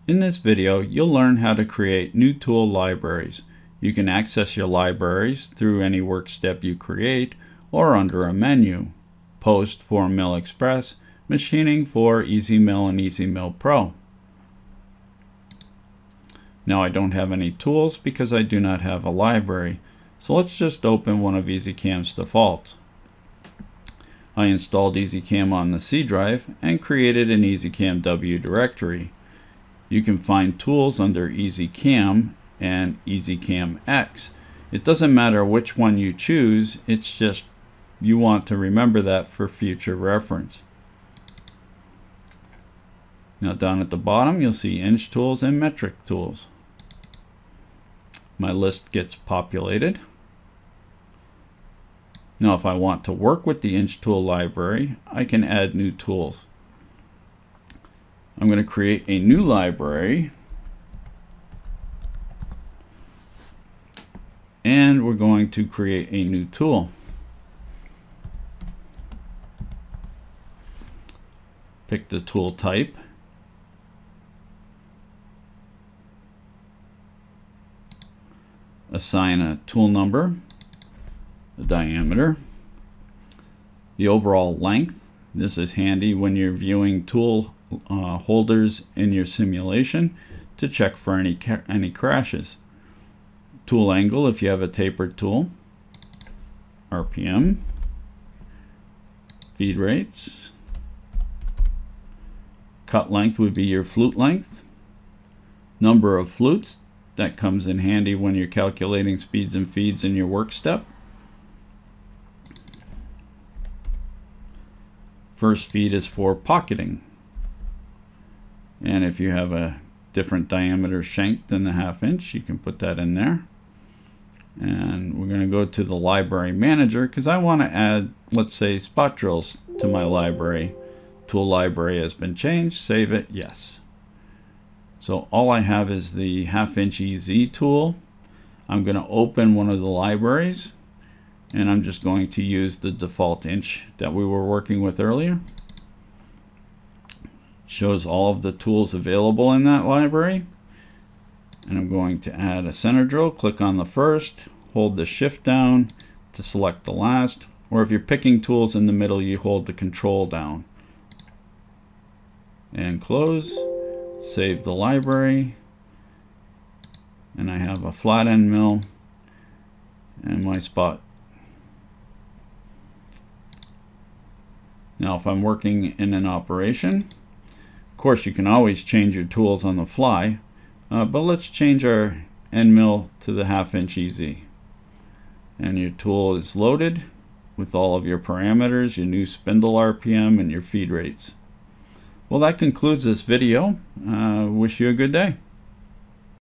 In this video, you'll learn how to create new tool libraries. You can access your libraries through any work step you create or under a menu. Post for Mill Express, Machining for EZMill and EZMill Pro. Now I don't have any tools because I do not have a library, so let's just open one of EZCAM's defaults. I installed EZCAM on the C drive and created an EZCAM W directory. You can find tools under EZCAM and EZCAM X. It doesn't matter which one you choose, it's just you want to remember that for future reference. Now down at the bottom you'll see inch tools and metric tools. My list gets populated. Now if I want to work with the inch tool library, I can add new tools. I'm going to create a new library and we're going to create a new tool. Pick the tool type. Assign a tool number, the diameter, the overall length. This is handy when you're viewing tool holders in your simulation to check for any crashes. Tool angle if you have a tapered tool, RPM, feed rates, cut length would be your flute length, number of flutes. That comes in handy when you're calculating speeds and feeds in your work step. First feed is for pocketing. And if you have a different diameter shank than the 1/2 inch, you can put that in there. And we're going to go to the library manager because I want to add, let's say, spot drills to my library. Tool library has been changed. Save it. Yes. So all I have is the 1/2 inch EZ tool. I'm going to open one of the libraries and I'm just going to use the default inch that we were working with earlier. It shows all of the tools available in that library. And I'm going to add a center drill. Click on the first, hold the shift down to select the last, or if you're picking tools in the middle, you hold the control down. And close. Save the library, and I have a flat end mill and my spot. Now if I'm working in an operation, of course you can always change your tools on the fly, but let's change our end mill to the 1/2 inch EZ. And your tool is loaded with all of your parameters, your new spindle RPM and your feed rates. Well, that concludes this video. Wish you a good day.